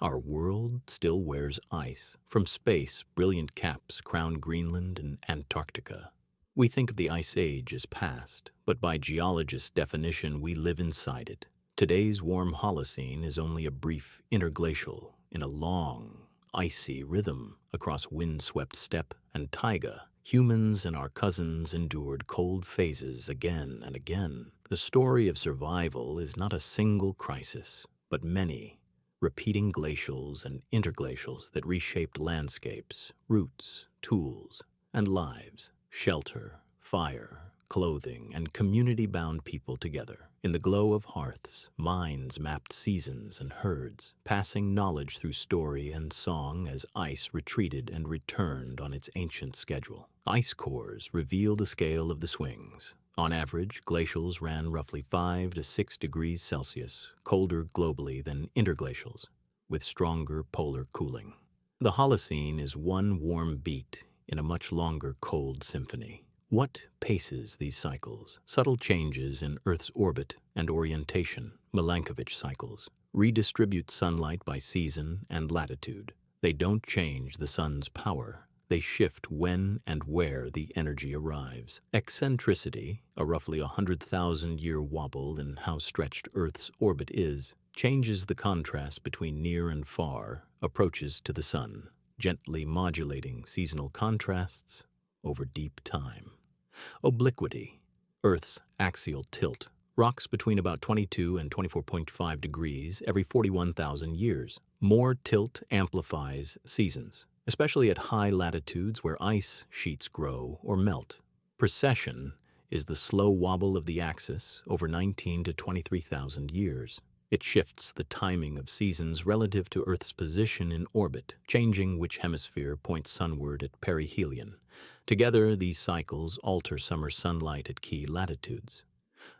Our world still wears ice. From space, brilliant caps crown Greenland and Antarctica. We think of the Ice Age as past, but by geologists' definition, we live inside it. Today's warm Holocene is only a brief interglacial in a long, icy rhythm across windswept steppe and taiga. Humans and our cousins endured cold phases again and again. The story of survival is not a single crisis, but many repeating glacials and interglacials that reshaped landscapes, routes, tools, and lives. Shelter, fire, clothing, and community bound people together. In the glow of hearths, minds mapped seasons and herds, passing knowledge through story and song as ice retreated and returned on its ancient schedule. Ice cores reveal the scale of the swings. On average, glacials ran roughly 5 to 6 degrees Celsius, colder globally than interglacials, with stronger polar cooling. The Holocene is one warm beat in a much longer cold symphony. What paces these cycles? Subtle changes in Earth's orbit and orientation, Milankovitch cycles, redistribute sunlight by season and latitude. They don't change the sun's power. They shift when and where the energy arrives. Eccentricity, a roughly 100,000-year wobble in how stretched Earth's orbit is, changes the contrast between near and far approaches to the sun, gently modulating seasonal contrasts over deep time. Obliquity, Earth's axial tilt, rocks between about 22 and 24.5 degrees every 41,000 years. More tilt amplifies seasons, especially at high latitudes where ice sheets grow or melt. Precession is the slow wobble of the axis over 19 to 23,000 years. It shifts the timing of seasons relative to Earth's position in orbit, changing which hemisphere points sunward at perihelion. Together, these cycles alter summer sunlight at key latitudes.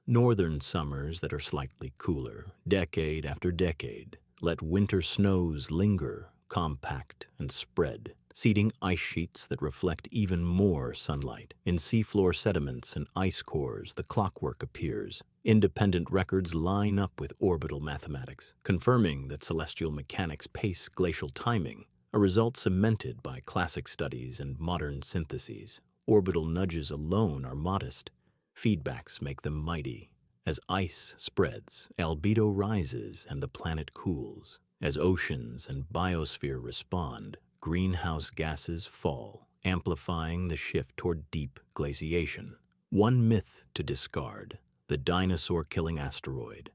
Northern summers that are slightly cooler, decade after decade, let winter snows linger, compact and spread, seeding ice sheets that reflect even more sunlight. In seafloor sediments and ice cores, the clockwork appears. Independent records line up with orbital mathematics, confirming that celestial mechanics pace glacial timing, a result cemented by classic studies and modern syntheses. Orbital nudges alone are modest. Feedbacks make them mighty. As ice spreads, albedo rises and the planet cools. As oceans and biosphere respond, greenhouse gases fall, amplifying the shift toward deep glaciation. One myth to discard: the dinosaur-killing asteroid,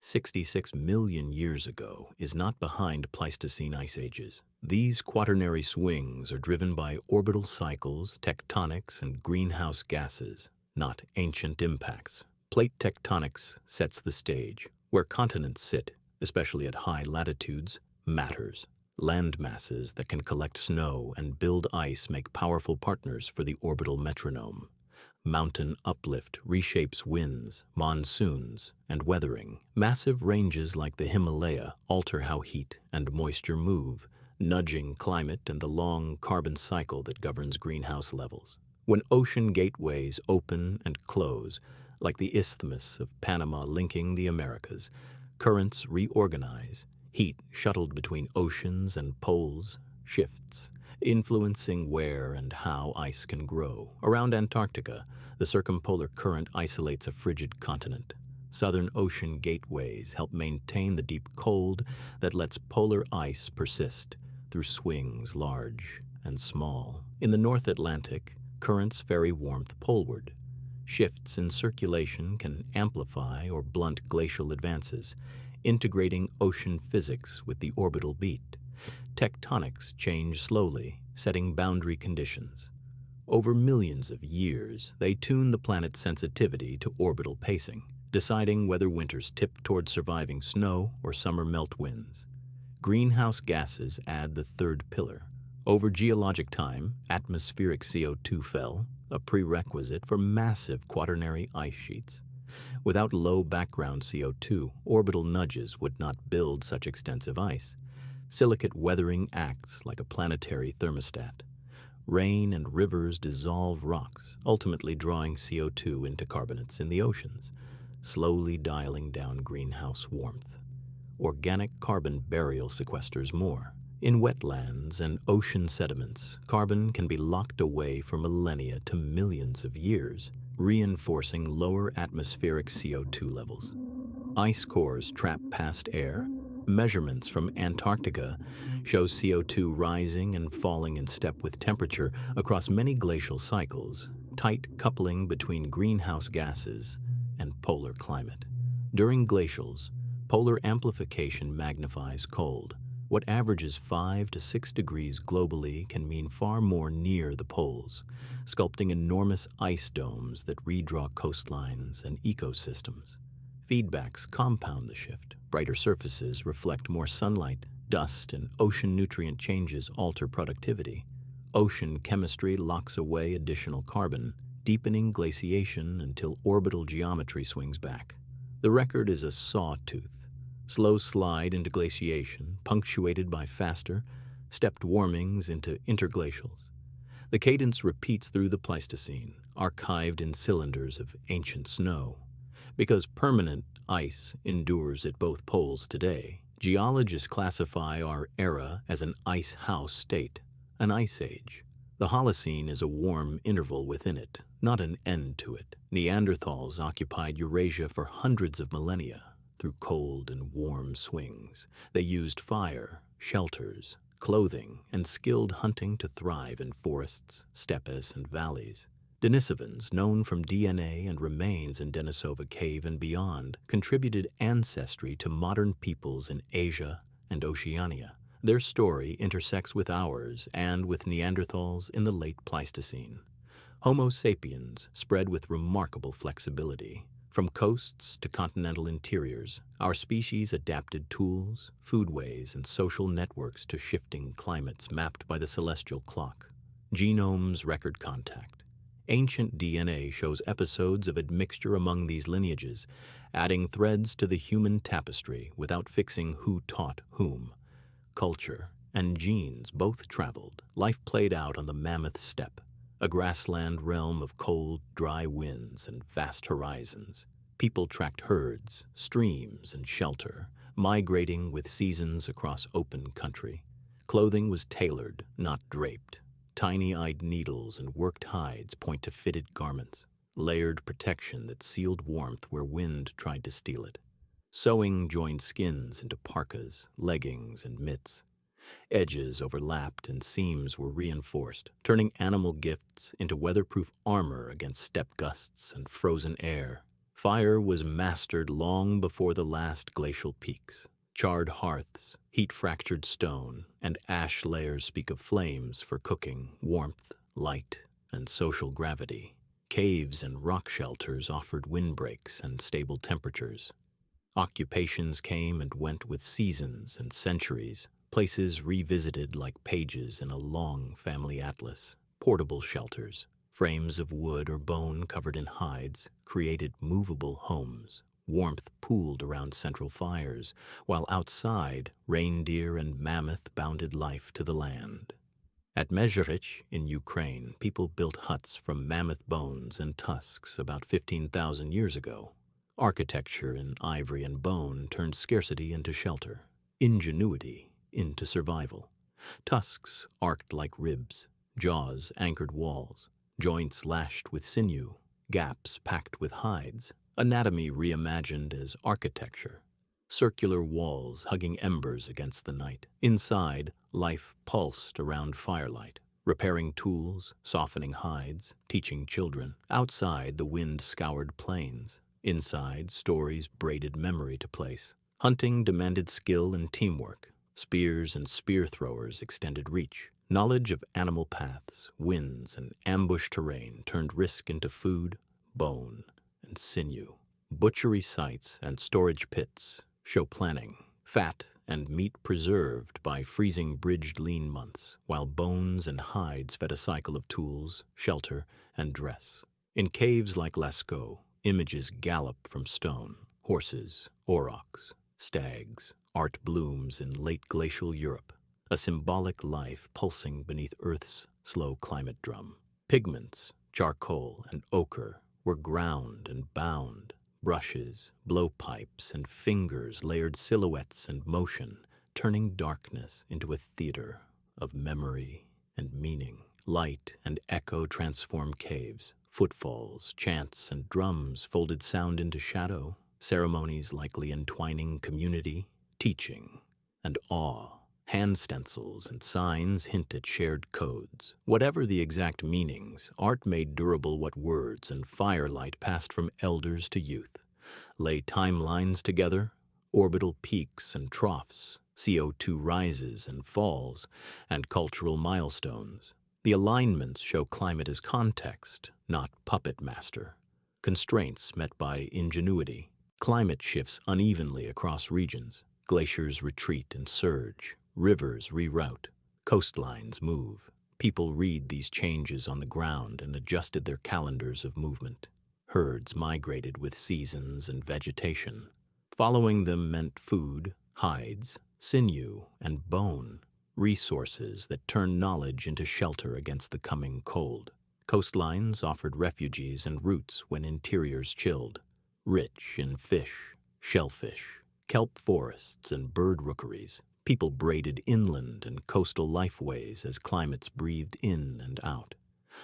66 million years ago, is not behind Pleistocene ice ages. These quaternary swings are driven by orbital cycles, tectonics, and greenhouse gases, not ancient impacts. Plate tectonics sets the stage. Where continents sit, especially at high latitudes, matters. Land masses that can collect snow and build ice make powerful partners for the orbital metronome. Mountain uplift reshapes winds, monsoons, and weathering. Massive ranges like the Himalaya alter how heat and moisture move, nudging climate and the long carbon cycle that governs greenhouse levels. When ocean gateways open and close, like the Isthmus of Panama linking the Americas, currents reorganize. Heat shuttled between oceans and poles shifts, influencing where and how ice can grow. Around Antarctica, the circumpolar current isolates a frigid continent. Southern ocean gateways help maintain the deep cold that lets polar ice persist through swings large and small. In the North Atlantic, currents ferry warmth poleward. Shifts in circulation can amplify or blunt glacial advances, integrating ocean physics with the orbital beat. Tectonics change slowly, setting boundary conditions. Over millions of years, they tune the planet's sensitivity to orbital pacing, deciding whether winters tip toward surviving snow or summer melt winds. Greenhouse gases add the third pillar. Over geologic time, atmospheric CO2 fell, a prerequisite for massive quaternary ice sheets. Without low background CO2, orbital nudges would not build such extensive ice. Silicate weathering acts like a planetary thermostat. Rain and rivers dissolve rocks, ultimately drawing CO2 into carbonates in the oceans, slowly dialing down greenhouse warmth. organic carbon burial sequesters more. In wetlands and ocean sediments, carbon can be locked away for millennia to millions of years, reinforcing lower atmospheric CO2 levels. Ice cores trap past air. Measurements from Antarctica show CO2 rising and falling in step with temperature across many glacial cycles, tight coupling between greenhouse gases and polar climate. During glacials, polar amplification magnifies cold. What averages 5 to 6 degrees globally can mean far more near the poles, sculpting enormous ice domes that redraw coastlines and ecosystems. Feedbacks compound the shift. Brighter surfaces reflect more sunlight, dust, and ocean nutrient changes alter productivity. Ocean chemistry locks away additional carbon, deepening glaciation until orbital geometry swings back. The record is a sawtooth. Slow slide into glaciation, punctuated by faster, stepped warmings into interglacials. The cadence repeats through the Pleistocene, archived in cylinders of ancient snow. Because permanent ice endures at both poles today, geologists classify our era as an ice house state, an ice age. The Holocene is a warm interval within it, not an end to it. Neanderthals occupied Eurasia for hundreds of millennia. Through cold and warm swings, they used fire, shelters, clothing, and skilled hunting to thrive in forests, steppes, and valleys. Denisovans, known from DNA and remains in Denisova Cave and beyond, contributed ancestry to modern peoples in Asia and Oceania. Their story intersects with ours and with Neanderthals in the late Pleistocene. Homo sapiens spread with remarkable flexibility. From coasts to continental interiors, our species adapted tools, foodways, and social networks to shifting climates mapped by the celestial clock. Genomes record contact. Ancient DNA shows episodes of admixture among these lineages, adding threads to the human tapestry without fixing who taught whom. Culture and genes both traveled. Life played out on the mammoth steppe, a grassland realm of cold, dry winds and vast horizons. People tracked herds, streams, and shelter, migrating with seasons across open country. Clothing was tailored, not draped. Tiny-eyed needles and worked hides point to fitted garments, layered protection that sealed warmth where wind tried to steal it. Sewing joined skins into parkas, leggings, and mitts. Edges overlapped and seams were reinforced, turning animal gifts into weatherproof armor against steppe gusts and frozen air. Fire was mastered long before the last glacial peaks. Charred hearths, heat-fractured stone, and ash layers speak of flames for cooking, warmth, light, and social gravity. Caves and rock shelters offered windbreaks and stable temperatures. Occupations came and went with seasons and centuries, places revisited like pages in a long family atlas. Portable shelters, frames of wood or bone covered in hides, created movable homes. Warmth pooled around central fires, while outside, reindeer and mammoth bounded life to the land. At Milankovitch in Ukraine, people built huts from mammoth bones and tusks about 15,000 years ago. Architecture in ivory and bone turned scarcity into shelter, ingenuity into survival. Tusks arced like ribs, jaws anchored walls, joints lashed with sinew, gaps packed with hides. Anatomy reimagined as architecture. Circular walls hugging embers against the night. Inside, life pulsed around firelight, repairing tools, softening hides, teaching children. Outside, the wind scoured plains. Inside, stories braided memory to place. Hunting demanded skill and teamwork. Spears and spear throwers extended reach. Knowledge of animal paths, winds, and ambush terrain turned risk into food, bone, and sinew. Butchery sites and storage pits show planning. Fat and meat preserved by freezing bridged lean months, while bones and hides fed a cycle of tools, shelter, and dress. In caves like Lascaux, images gallop from stone. Horses, aurochs, stags, art blooms in late glacial Europe, a symbolic life pulsing beneath Earth's slow climate drum. Pigments, charcoal, and ochre were ground and bound, Brushes, blowpipes, and fingers layered silhouettes and motion, turning darkness into a theater of memory and meaning. Light and echo transformed caves. Footfalls, chants, and drums folded sound into shadow. Ceremonies likely entwining community, teaching, and awe. Hand stencils and signs hint at shared codes. Whatever the exact meanings, art made durable what words and firelight passed from elders to youth. Lay timelines together, orbital peaks and troughs, CO2 rises and falls, and cultural milestones. The alignments show climate as context, not puppet master. Constraints met by ingenuity. Climate shifts unevenly across regions. Glaciers retreat and surge. Rivers reroute. Coastlines move. People read these changes on the ground and adjusted their calendars of movement. Herds migrated with seasons and vegetation. Following them meant food, hides, sinew, and bone, resources that turned knowledge into shelter against the coming cold. Coastlines offered refuges and roots when interiors chilled. Rich in fish, shellfish, kelp forests, and bird rookeries, people braided inland and coastal lifeways as climates breathed in and out.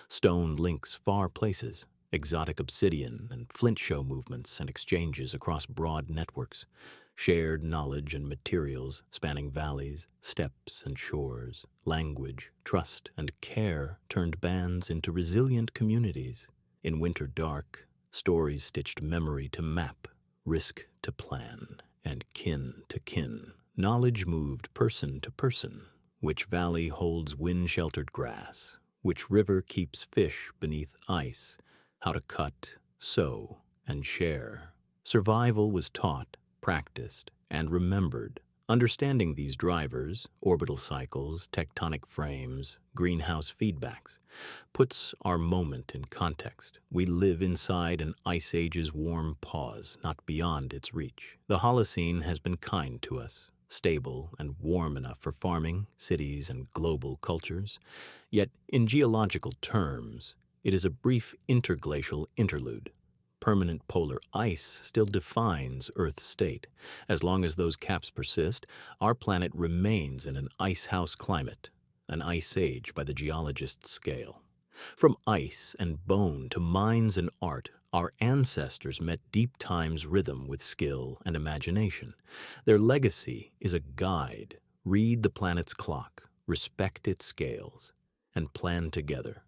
Stone links far places, exotic obsidian and flint show movements and exchanges across broad networks. Shared knowledge and materials spanning valleys, steppes, and shores. Language, trust, and care turned bands into resilient communities. In winter dark, stories stitched memory to map, risk to plan, and kin to kin. Knowledge moved person to person. Which valley holds wind-sheltered grass? Which river keeps fish beneath ice? How to cut, sow, and share. Survival was taught, practiced, and remembered. Understanding these drivers, orbital cycles, tectonic frames, greenhouse feedbacks, puts our moment in context. We live inside an ice age's warm pause, not beyond its reach. The Holocene has been kind to us, stable and warm enough for farming, cities, and global cultures. Yet, in geological terms, it is a brief interglacial interlude. Permanent polar ice still defines Earth's state. As long as those caps persist, our planet remains in an icehouse climate, an ice age by the geologist's scale. From ice and bone to mines and art, our ancestors met deep time's rhythm with skill and imagination. Their legacy is a guide. Read the planet's clock, respect its scales, and plan together.